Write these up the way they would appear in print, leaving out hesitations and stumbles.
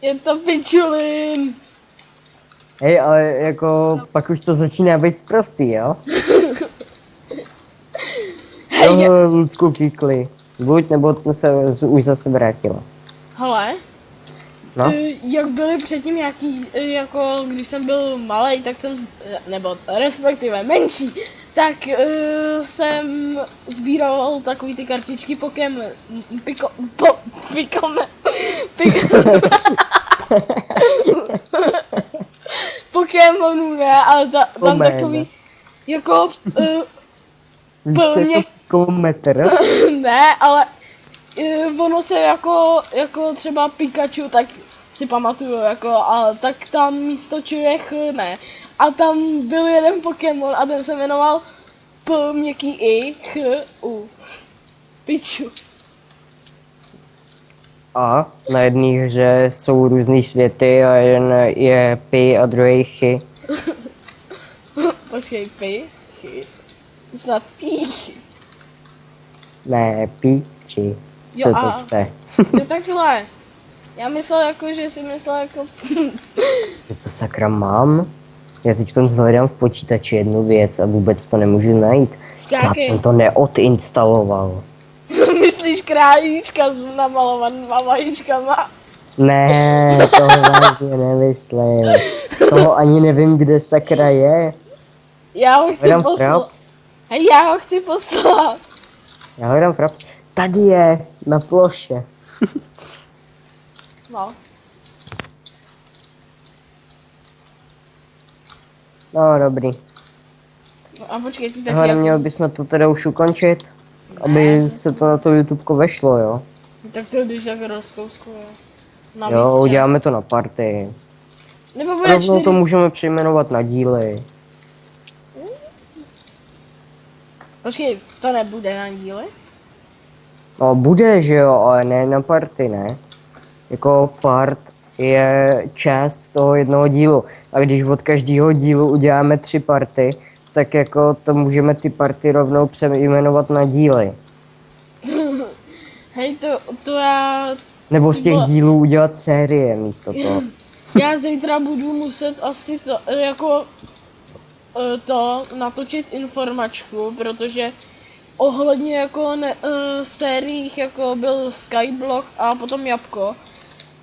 Je to pičulin. Hej, ale jako pak už to začíná být prostý, jo? Jo, Lucku kýkli. Buď, nebo to se už zase vrátilo. Hele, No? jak byly předtím nějaký, jako když jsem byl malej, tak jsem, nebo respektive menší, tak jsem sbíral takový ty kartičky Pokémonů, ne, ale tam takový, jako, Víš, co je to pikometr? ne, ale ono se jako třeba Pikachu, tak si pamatuju, jako, a tak tam místo Čujech ne. A tam byl jeden Pokémon a ten se jmenoval P měkký I, Ch, U. Piču. A na jedné hře jsou různý světy a jeden je Pi a druhý Chy. Počkej, Pi, Chy. Snad Píchy. Ne, Píči. Co to čte? Jo, takhle. Já myslel jako, že si myslel jako... Že to sakra mám? Já teď hledám v počítači jednu věc a vůbec to nemůžu najít. Snad jsem to neodinstaloval. Myslíš králíčka s namalovanýma vajíčkama? Ne, to vážně nemyslím. Toho ani nevím, kde sakra je. Já ho chci poslat. Hej, já ho chci poslat. Já hledám Fraps. Tady je, na ploše. No. No, dobrý. No a počkej, ty taky Ale jako... neměli bychom to teda už ukončit? Ne. Aby se to na to YouTubeko vešlo, jo? Tak to když tak rozkouskuje. Jo, uděláme to na party. Nebo bude rovnou to můžeme přejmenovat na díly. Počkej, to nebude na díly? No bude, že jo, ale ne na party, ne? Jako part je část toho jednoho dílu. A když od každého dílu uděláme 3 party, tak jako to můžeme ty party rovnou přejmenovat na díly. Hej, to já... Nebo z těch dílů udělat série místo toho. Já zítra budu muset asi to, jako... to natočit informačku, protože ohledně jako sériích jako byl Skyblock a potom Jabko,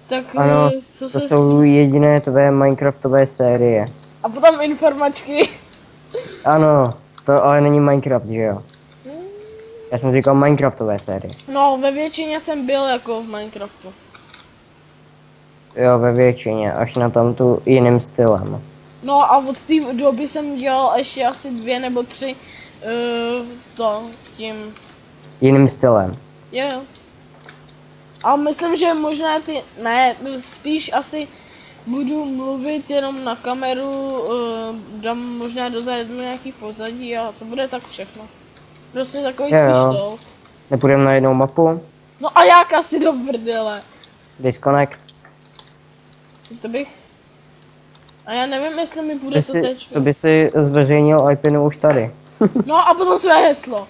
tak ano, co to jsou jediné tvé Minecraftové série. A potom informačky. Ano, to ale není Minecraft, že jo? Já jsem říkal Minecraftové série. No, ve většině jsem byl jako v Minecraftu. Jo, ve většině, až na tam tu jiným stylem. No a od té doby jsem dělal ještě asi 2 nebo 3 to tím... Jiným stylem. Jo. A myslím, že možná ne, spíš asi budu mluvit jenom na kameru, dám možná dozadu nějaký pozadí a to bude tak všechno. Prostě takový spíš to. Nepůjdeme na jednou mapu? No a jak asi do prdele? Disconnect. To bych... A já nevím, jestli mi bude to teď. To by si zveřejnil IPinu už tady. No a potom své heslo.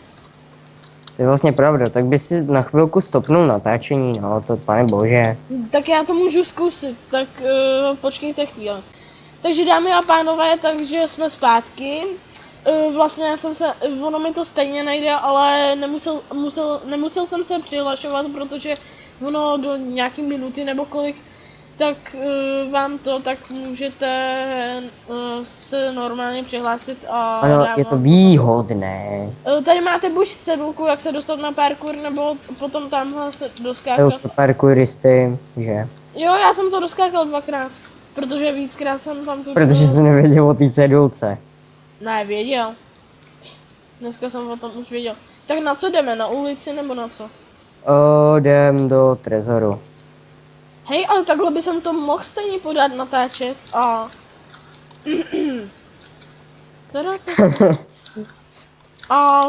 To je vlastně pravda, tak by si na chvilku stopnul natáčení, no to pane bože. Tak já to můžu zkusit, tak počkejte chvíli. Takže dámy a pánové, takže jsme zpátky. Vlastně já jsem se, ono mi to stejně nejde, ale nemusel jsem se přihlašovat, protože ono do nějaký minuty nebo kolik, tak vám to, tak můžete se normálně přihlásit a... Ano, je to výhodné. Tady máte buď cedulku, jak se dostat na parkour, nebo potom tamhle se doskákat. Parkouristy, že? Jo, já jsem to doskákal 2krát, protože víckrát jsem tam to... Protože jsi nevěděl o té cedulce. Ne, věděl. Dneska jsem o tom už věděl. Tak na co jdeme, na ulici nebo na co? Jdem do trezoru. Hej, ale takhle by jsem to mohl stejně podat natáčet a... A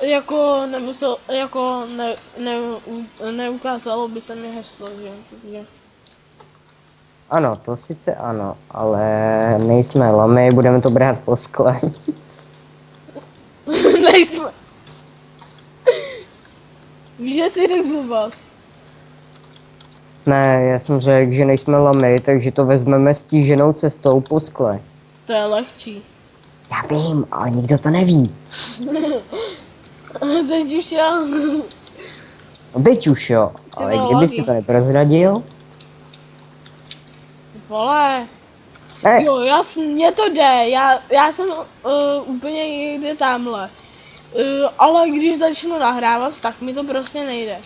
jako nemusel, jako neukázalo by se mi heslo, že? Takže... Ano, to sice ano, ale nejsme lamy, budeme to brát po skle. Nejsme. Víš, že si řekl blbost. Ne, já jsem řekl, že nejsme lamy, takže to vezmeme stíženou cestou po skle. To je lehčí. Já vím, ale nikdo to neví. Teď už já. No teď už jo, ale kdyby si to neprozradil. Vole. Ne, Jo, mně to jde, já jsem úplně někde tamhle. Ale když začnu nahrávat, tak mi to prostě nejde.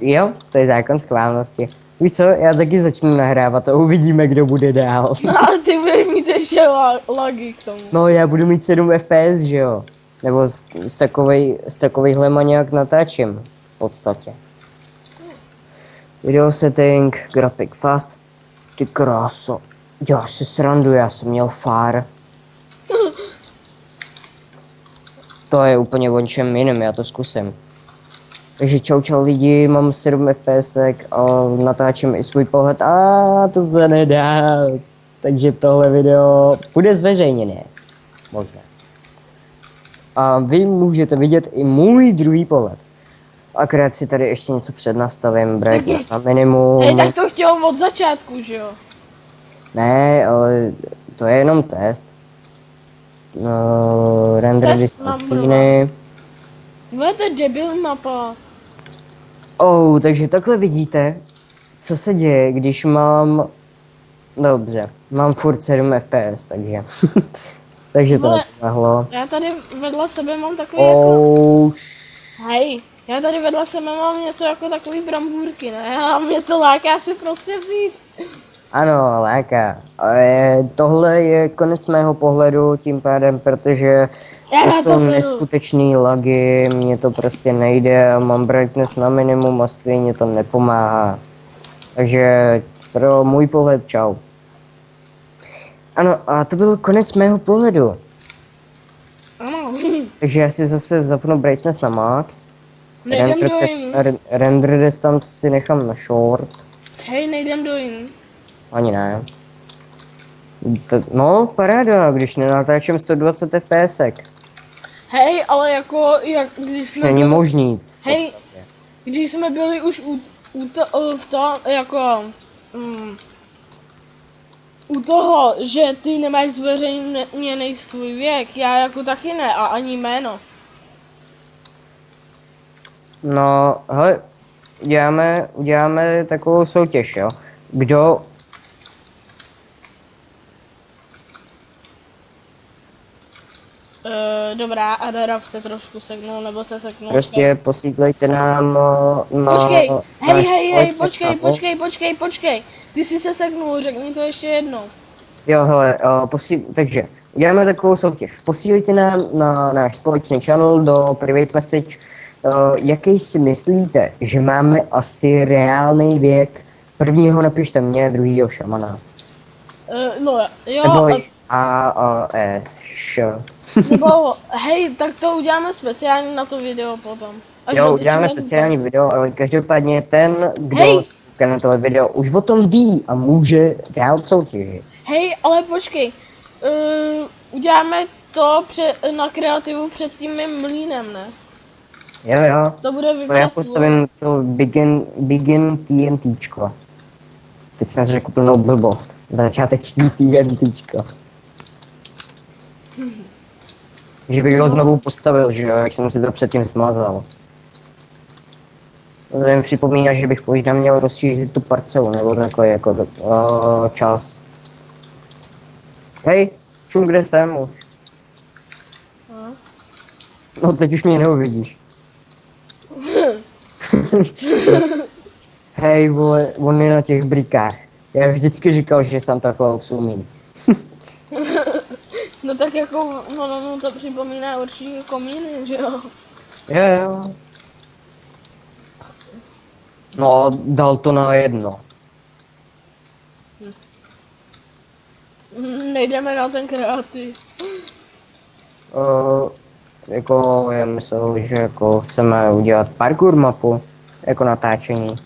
jo, to je zákon schválnosti. Víš co, já taky začnu nahrávat a uvidíme, kdo bude dál. No ale ty budeš mít ještě lagy k tomu. No, já budu mít 7 FPS, že jo? Nebo z takovejhle maniak natáčím, v podstatě. Video setting, graphic fast. Ty kráso, já si srandu, já jsem měl far. To je úplně o čem jiném, já to zkusím. Takže čau lidi, mám 7 FPS a natáčím i svůj pohled a to se nedá. Takže tohle video bude zveřejněné. Možná. A vy můžete vidět i můj druhý pohled. Akorát si tady ještě něco přednastavím, brightness na minimum. Hej, tak to chtěl od začátku, že jo? Ne, ale to je jenom test. No, render Test distance na stíny. To je debil mapa. Oh, takže takhle vidíte, co se děje, když mám... Dobře, mám furt 7 FPS, takže... takže to Vole, nepomohlo. Já tady vedle sebe mám takový jako... Oh, Hej, já tady vedle sebe mám něco jako takový brambůrky, ne? A mě to láká si prostě vzít. ano, láká. Ale tohle je konec mého pohledu tím pádem, protože to jsou neskutečný lagy, mně to prostě nejde a mám brightness na minimum a stejně to nepomáhá. Takže pro můj pohled čau. Ano, a to byl konec mého pohledu. Ano. Takže já si zase zapnu brightness na max. Nejdem do in. Render distance si nechám na short. Hej, nejdem do in. Ani ne. No, paráda, když nenatáčím 120 FPS. Hej, ale jako, když jsme Není byli, možný. hej, když jsme byli už v tom, jako, u toho, že ty nemáš zveřejněný svůj věk, já jako taky ne, a ani jméno. No, hele, uděláme takovou soutěž, jo. Kdo... Dobrá, a Rarab se trošku seknul, nebo se seknul. Prostě posílejte nám na... Počkej, náš hej, společný počkej. Ty jsi se seknul, řekni to ještě jednou. Jo, hele, takže uděláme takovou soutěž. Posílejte nám na náš společný channel do private message, jaký si myslíte, že máme asi reálný věk. Prvního napište mě, druhýho šamana. No jo, Nebo š. nebo hej, tak to uděláme speciálně na to video potom. Jo, uděláme speciální video, ale každopádně ten, kdo kouká na tohle video, už o tom ví a může dál soutěžit. Hej, ale počkej, uděláme to na kreativu před tím mým mlýnem, ne? Jo. To bude No, vypadat. já postavím to begin TNTčko. Teď jsem řekl plnou blbost. Začáteční TNTčko. Že bych ho znovu postavil, že jo, jak jsem si to předtím smazal. To mi připomíná, že bych možná měl rozšířit tu parcelu, nebo takový jako čas. Hej, čum, kde jsem už? No teď už mě neuvidíš. Hej vole, on je na těch brikách. Já vždycky říkal, že Santa Claus umí. No tak jako, ono mu to připomíná určitě komíny, že jo? Jo. No, dal to na jedno. Nejdeme na ten kreativ. Jako, já myslel, že jako chceme udělat parkour mapu, jako natáčení.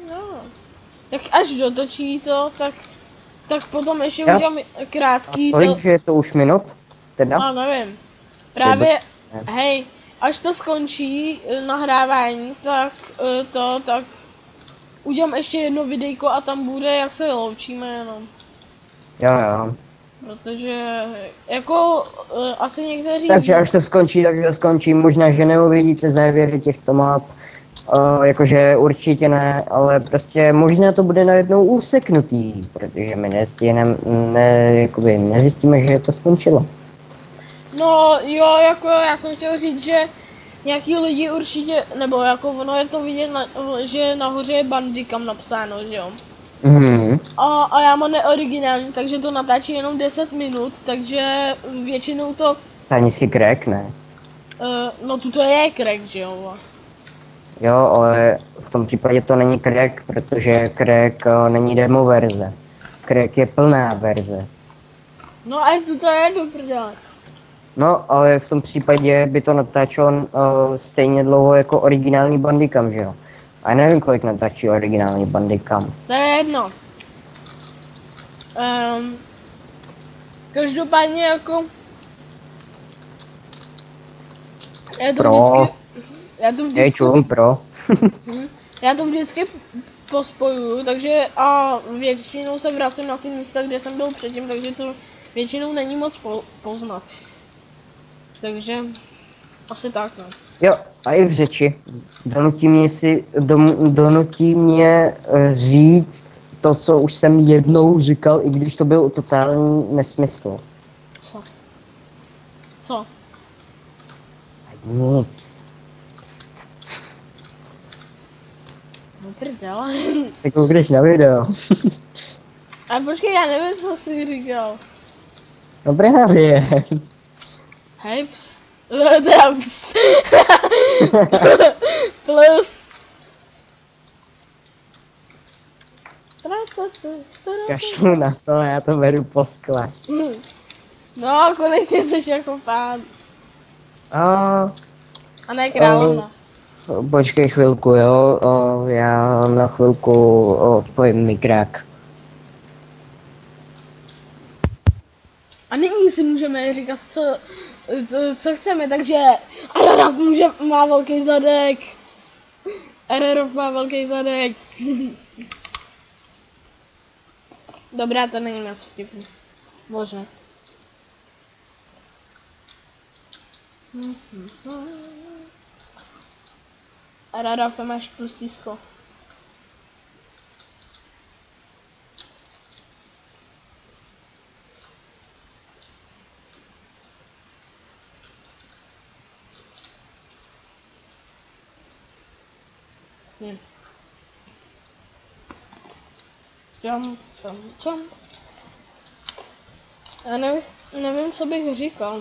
No. Tak až dotočí to, tak potom ještě udělám krátký Kolik, že je to už minut? Teda? No, nevím. Právě, hej, až to skončí nahrávání, tak tak udělám ještě jedno videjko a tam bude, jak se loučíme jenom. Jo. Protože jako asi někteří... Takže až to skončí, tak to skončí. Možná, že neuvidíte závěry těchto map. Jakože určitě ne, ale prostě možná to bude najednou úseknutý, protože my nezjistíme, že to skončilo. No jo, jako já jsem chtěl říct, že nějaký lidi určitě, nebo jako ono je to vidět, že nahoře je Bandicam napsáno, že jo. A já mám neoriginální, takže to natáčí jenom 10 minut, takže většinou to... Ani si crack, ne? No tuto je crack, že jo. Jo, ale v tom případě to není crack, protože crack není demo verze. Crack je plná verze. No a tuto je do prdele. No, ale v tom případě by to natáčelo stejně dlouho jako originální Bandicam, že jo? A já nevím, kolik natáčí originální Bandicam. To je jedno. Každopádně jako... Já to vždycky pospojuju, takže a většinou se vracím na ty místa, kde jsem byl předtím, takže to většinou není moc poznat. Takže asi tak, no. Jo, a i v řeči. Donutí mě říct to, co už jsem jednou říkal, i když to byl totální nesmysl. Co? Nic. No prdele. Tak koukneš na video. A počkej, já nevím, co jsi říkal. No právě. Hej, pst. Teda pst. Plus. Kašlu na to, já to beru po skle. No, konečně jsi jako pán. A ne královna. Počkej chvilku, jo, já na chvilku odpojím mikrák. A nyní si můžeme říkat, co chceme, takže Ararov má velký zadek. Ararov má velký zadek. Dobrá, to není moc vtipný. Možná. Ararov, máš pustýsko. Čam. Já nevím, co bych říkal.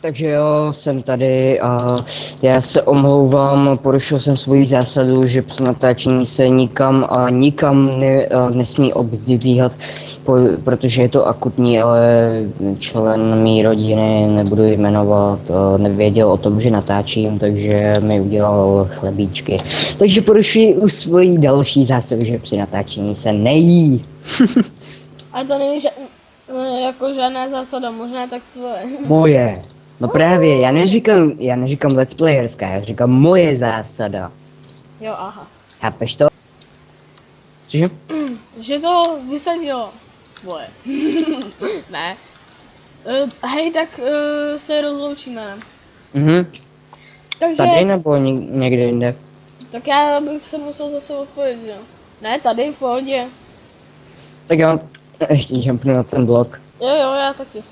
Takže jo, jsem tady a já se omlouvám, porušil jsem svoji zásadu, že při natáčení se nikam nesmí obdvíhat, protože je to akutní, ale člen mý rodiny, nebudu jmenovat, nevěděl o tom, že natáčím, takže mi udělal chlebíčky. Takže porušuji už svoji další zásadu, že při natáčení se nejí. A to není jako žádná zásada, možná tak to je. Moje. No právě, já neříkám let's playerská, já říkám moje zásada. Jo, aha. Chápeš to? Cože? Že to vysadilo. Moje. Ne. Hej, tak se rozloučíme, ne? Takže... Tady nebo někde jinde? Tak já bych se musel zase odpovědět, jo. Ne, tady v pohodě. Tak jo, ještě jumpnu na ten blok. Jo, já taky.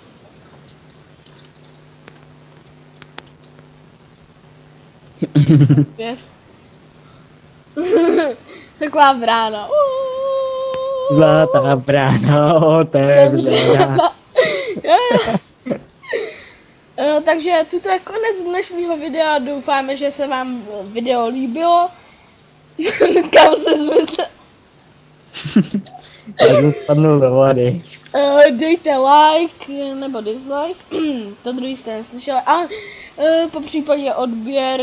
Pět. Taková brána. Zlatá brána otevřená. Takže tuto je konec dnešního videa, doufáme, že se vám video líbilo. Kam se zmizel? Já jsem spadnul do vody. Dejte like nebo dislike, to druhý jste neslyšeli, a po případě odběr,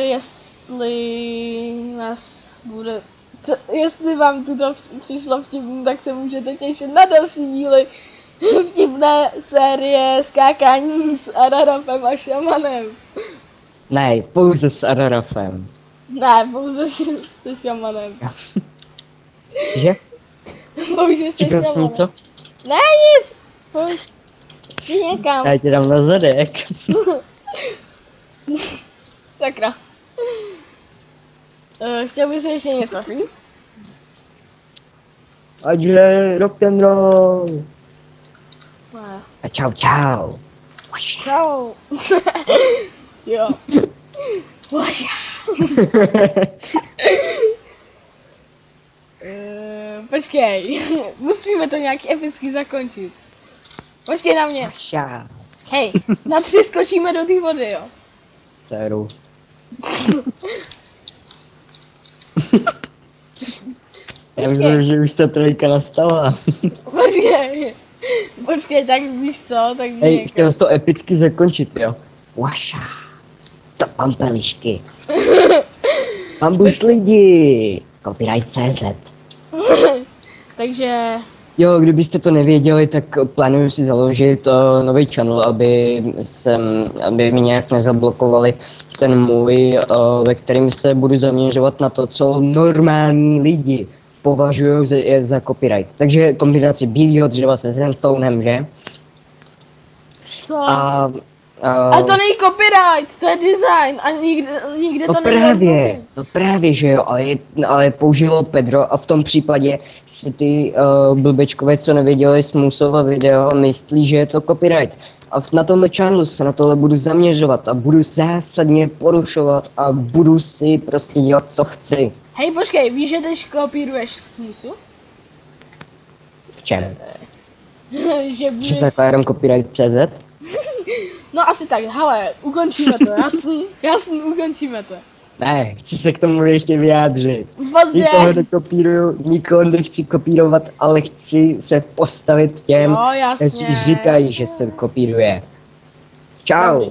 jestli vám tuto přišlo vtipný, tak se můžete těšit na další díly Vtipné série skákání s Ararafem a šamanem. Ne, pouze s Ararafem. Ne, pouze se šamanem. Že? Pouze se Říkal jsi šamanem. něco? Ne, nic. Pouze někam. Já tě dám na zadek. Sakra. Chtěl bys ještě něco říct? Ať je rock'n'roll. Ne. A čau čau. Čau. Jo. Bože. Počkej, musíme to nějak epicky zakončit. Počkej na mě. Čau. Hej, na 3 skočíme do té vody, jo. Seru. Já myslím, že už ta trojka nastala. Počkej, tak víš co, tak Hej, chtěl jsi to epicky zakončit, jo? Waša. To pampelišky. Bambus lidi. Copyright.cz. Takže, Jo, kdybyste to nevěděli, tak plánuju si založit nový channel, aby mi nějak nezablokovali ten můj, ve kterým se budu zaměřovat na to, co normální lidi považují za copyright. Takže kombinaci bílého dřeva se sandstonem, že? co? A A to není copyright, to je design a nikde no to není. právě, že jo, ale použilo Pedro a v tom případě si ty blbečkové, co nevěděli Smousova video, myslí, že je to copyright. A na tomhle channelu se na tohle budu zaměřovat a budu zásadně porušovat a budu si prostě dělat, co chci. Hej, počkej, víš, že teď kopíruješ Smoosu? V čem? Že Že budeš... zakládám copyright.cz? No asi tak, hele, ukončíme to, jasný, ukončíme to. Ne, chci se k tomu ještě vyjádřit. Pozdě. Nikoho nechci kopírovat, ale chci se postavit těm, Jo, jasně. kteří říkají, že se kopíruje. Čau.